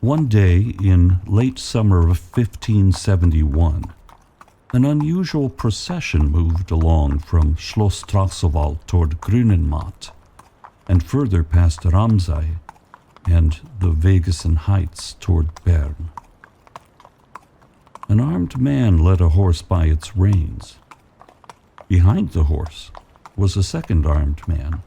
One day in late summer of 1571, an unusual procession moved along from Schloß Trachselwald toward Grünenmatt, and further past Ramsay and the Vegesen Heights toward Bern. An armed man led a horse by its reins. Behind the horse was a second armed man.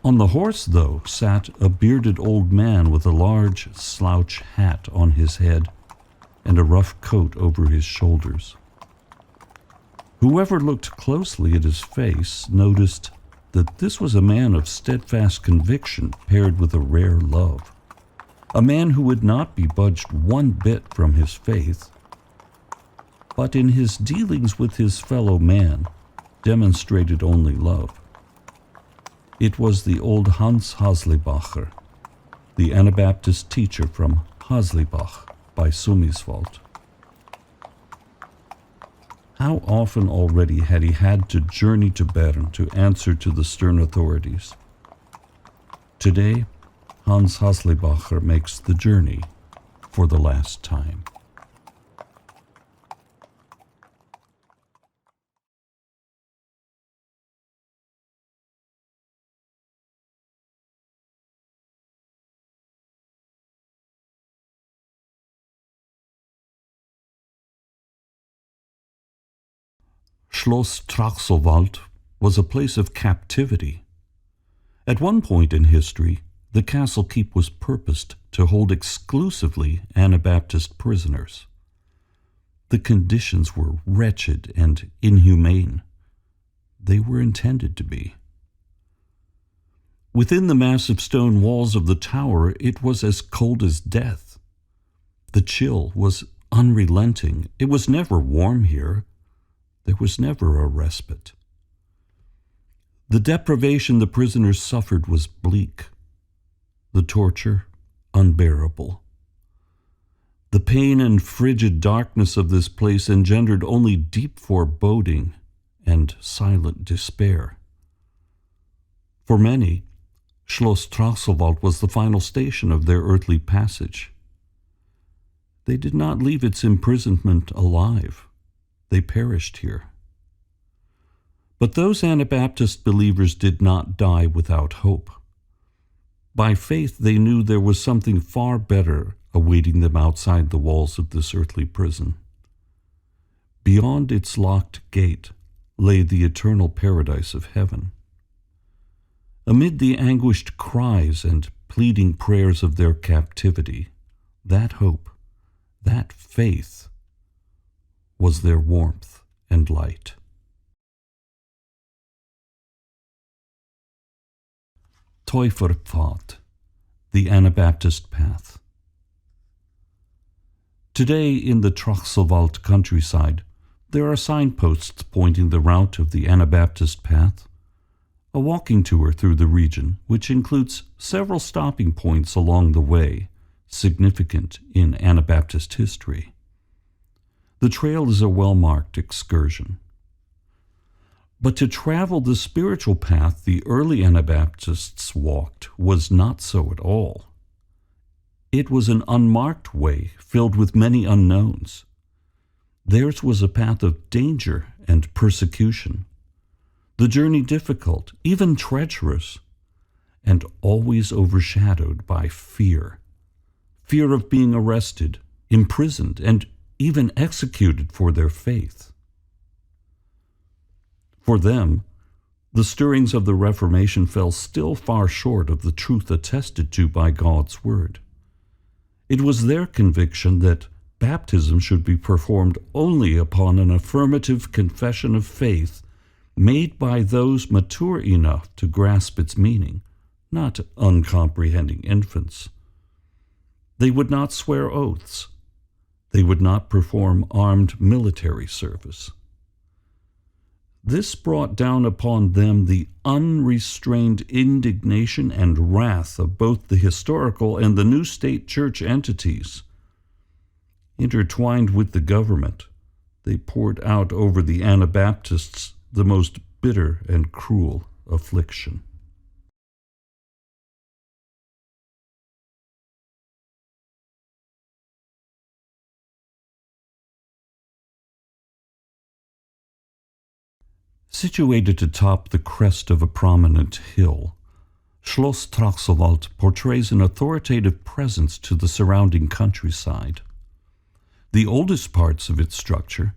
On the horse, though, sat a bearded old man with a large slouch hat on his head and a rough coat over his shoulders. Whoever looked closely at his face noticed that this was a man of steadfast conviction paired with a rare love, a man who would not be budged one bit from his faith, but in his dealings with his fellow man demonstrated only love. It was the old Hans Haslibacher, the Anabaptist teacher from Haslibach by Sumiswald. How often already had he had to journey to Bern to answer to the stern authorities. Today, Hans Haslibacher makes the journey for the last time. Schloß Trachselwald was a place of captivity. At one point in history, the castle keep was purposed to hold exclusively Anabaptist prisoners. The conditions were wretched and inhumane. They were intended to be. Within the massive stone walls of the tower, it was as cold as death. The chill was unrelenting. It was never warm here. There was never a respite. The deprivation the prisoners suffered was bleak, the torture unbearable. The pain and frigid darkness of this place engendered only deep foreboding and silent despair. For many, Schloß Trachselwald was the final station of their earthly passage. They did not leave its imprisonment alive. They perished here. But those Anabaptist believers did not die without hope. By faith, they knew there was something far better awaiting them outside the walls of this earthly prison. Beyond its locked gate lay the eternal paradise of heaven. Amid the anguished cries and pleading prayers of their captivity, that hope, that faith, was their warmth and light. Täuferpfad, the Anabaptist path. Today in the Trachselwald countryside, there are signposts pointing the route of the Anabaptist path, a walking tour through the region, which includes several stopping points along the way, significant in Anabaptist history. The trail is a well-marked excursion. But to travel the spiritual path the early Anabaptists walked was not so at all. It was an unmarked way filled with many unknowns. Theirs was a path of danger and persecution, the journey difficult, even treacherous, and always overshadowed by fear. Fear of being arrested, imprisoned, and even executed for their faith. For them, the stirrings of the Reformation fell still far short of the truth attested to by God's Word. It was their conviction that baptism should be performed only upon an affirmative confession of faith made by those mature enough to grasp its meaning, not uncomprehending infants. They would not swear oaths. They would not perform armed military service. This brought down upon them the unrestrained indignation and wrath of both the historical and the new state church entities. Intertwined with the government, they poured out over the Anabaptists the most bitter and cruel affliction. Situated atop the crest of a prominent hill, Schloss Trachselwald portrays an authoritative presence to the surrounding countryside. The oldest parts of its structure,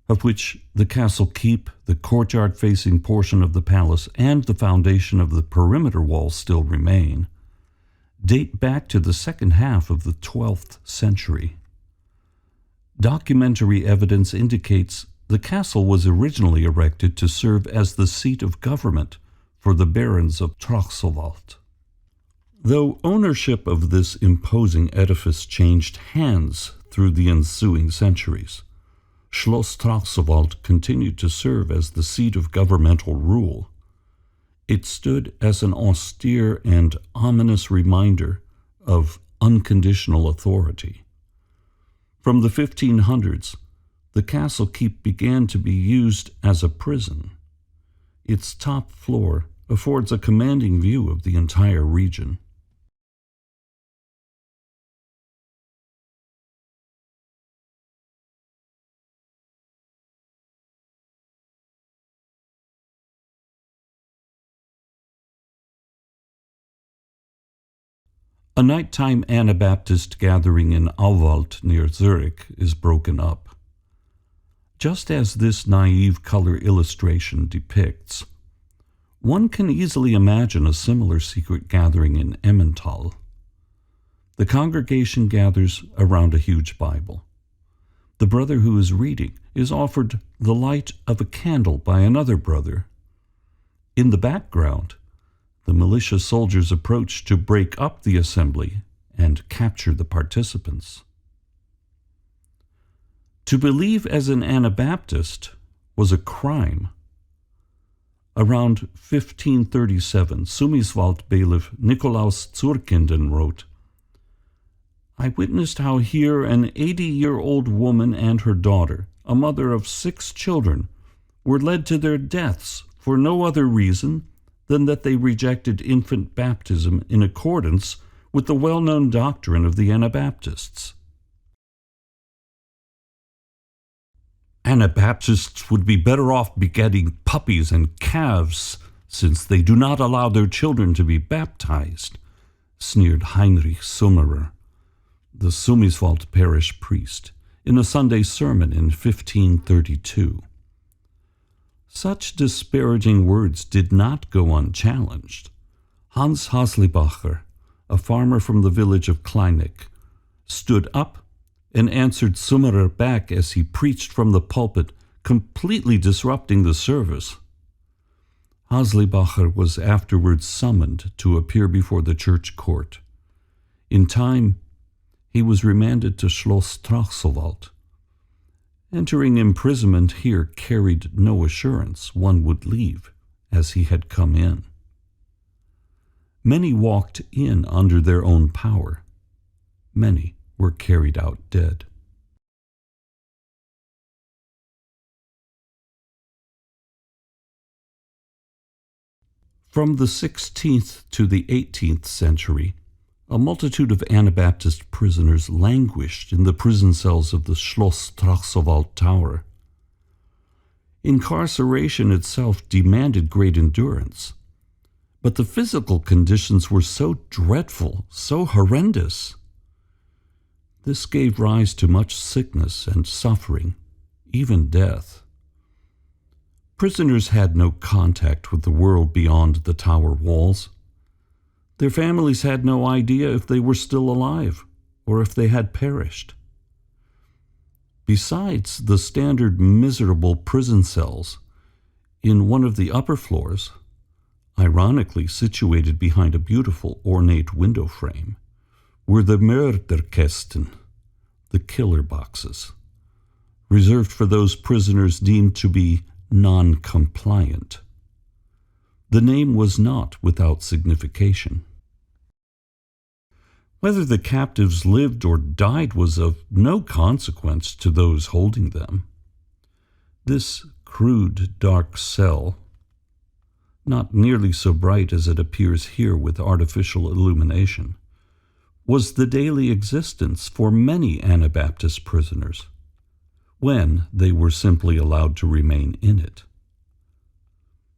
of which the castle keep, the courtyard-facing portion of the palace, and the foundation of the perimeter wall still remain, date back to the second half of the 12th century. Documentary evidence indicates the castle was originally erected to serve as the seat of government for the barons of Trachselwald. Though ownership of this imposing edifice changed hands through the ensuing centuries, Schloss Trachselwald continued to serve as the seat of governmental rule. It stood as an austere and ominous reminder of unconditional authority. From the 1500s, the castle keep began to be used as a prison. Its top floor affords a commanding view of the entire region. A nighttime Anabaptist gathering in Auwald near Zurich is broken up. Just as this naive color illustration depicts, one can easily imagine a similar secret gathering in Emmental. The congregation gathers around a huge Bible. The brother who is reading is offered the light of a candle by another brother. In the background, the militia soldiers approach to break up the assembly and capture the participants. To believe as an Anabaptist was a crime. Around 1537, Sumiswald bailiff Nikolaus Zurkinden wrote, "I witnessed how here an 80-year-old woman and her daughter, a mother of 6 children, were led to their deaths for no other reason than that they rejected infant baptism in accordance with the well-known doctrine of the Anabaptists." Anabaptists would be better off begetting puppies and calves, since they do not allow their children to be baptized, sneered Heinrich Summerer, the Sumiswald parish priest, in a Sunday sermon in 1532. Such disparaging words did not go unchallenged. Hans Haslibacher, a farmer from the village of Kleineck, stood up and answered Summerer back as he preached from the pulpit, completely disrupting the service. Haslibacher was afterwards summoned to appear before the church court. In time, he was remanded to Schloss Trachselwald. Entering imprisonment here carried no assurance one would leave as he had come in. Many walked in under their own power. Many were carried out dead. From the 16th to the 18th century, a multitude of Anabaptist prisoners languished in the prison cells of the Schloss Trachselwald Tower. Incarceration itself demanded great endurance, but the physical conditions were so dreadful, so horrendous. This gave rise to much sickness and suffering, even death. Prisoners had no contact with the world beyond the tower walls. Their families had no idea if they were still alive or if they had perished. Besides the standard miserable prison cells, in one of the upper floors, ironically situated behind a beautiful ornate window frame, were the Mörderkästen, the killer boxes, reserved for those prisoners deemed to be non-compliant. The name was not without signification. Whether the captives lived or died was of no consequence to those holding them. This crude, dark cell, not nearly so bright as it appears here with artificial illumination, was the daily existence for many Anabaptist prisoners, when they were simply allowed to remain in it.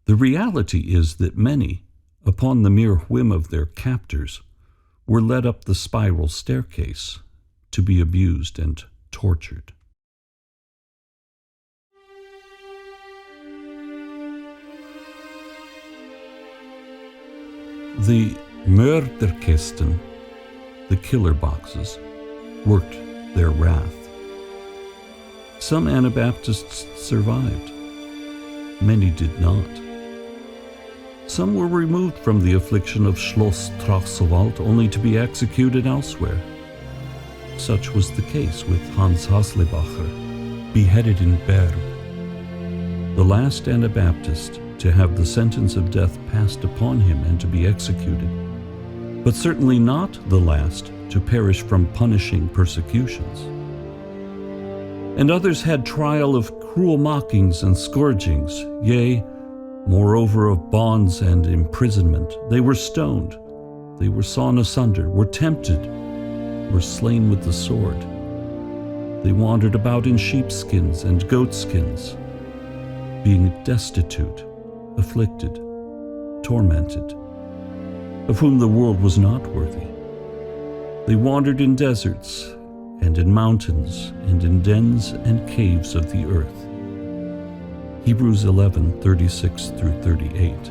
The reality is that many, upon the mere whim of their captors, were led up the spiral staircase to be abused and tortured. The Mörderkästen, the killer boxes, worked their wrath. Some Anabaptists survived. Many did not. Some were removed from the affliction of Schloß Trachselwald only to be executed elsewhere. Such was the case with Hans Haslebacher, beheaded in Bern, the last Anabaptist to have the sentence of death passed upon him and to be executed, but certainly not the last to perish from punishing persecutions. And others had trial of cruel mockings and scourgings, yea, moreover of bonds and imprisonment. They were stoned, they were sawn asunder, were tempted, were slain with the sword. They wandered about in sheepskins and goatskins, being destitute, afflicted, tormented, of whom the world was not worthy. They wandered in deserts and in mountains and in dens and caves of the earth. Hebrews 11:36-38.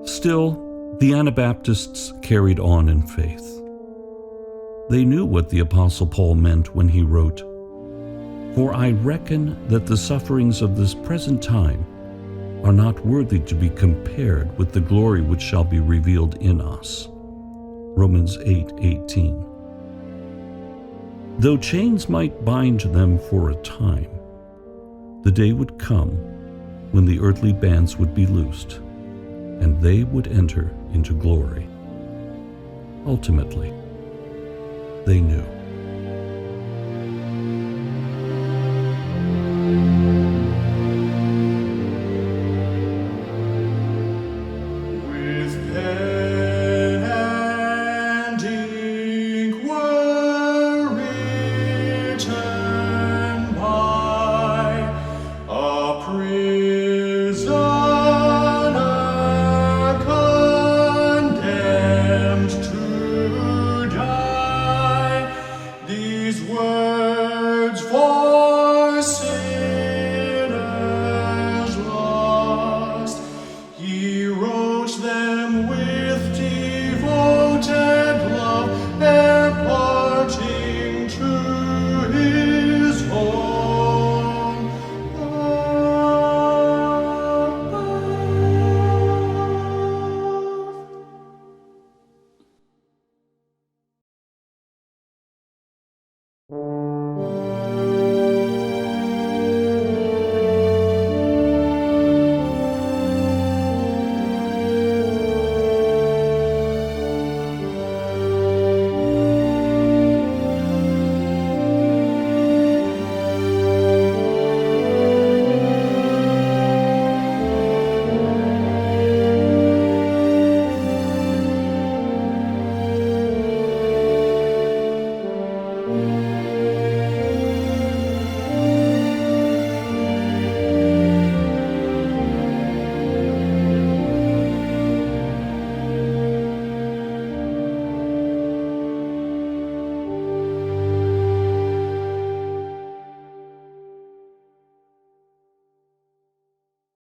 Still, the Anabaptists carried on in faith. They knew what the Apostle Paul meant when he wrote, "For I reckon that the sufferings of this present time are not worthy to be compared with the glory which shall be revealed in us." Romans 8:18. Though chains might bind them for a time, the day would come when the earthly bands would be loosed, and they would enter into glory. Ultimately, they knew.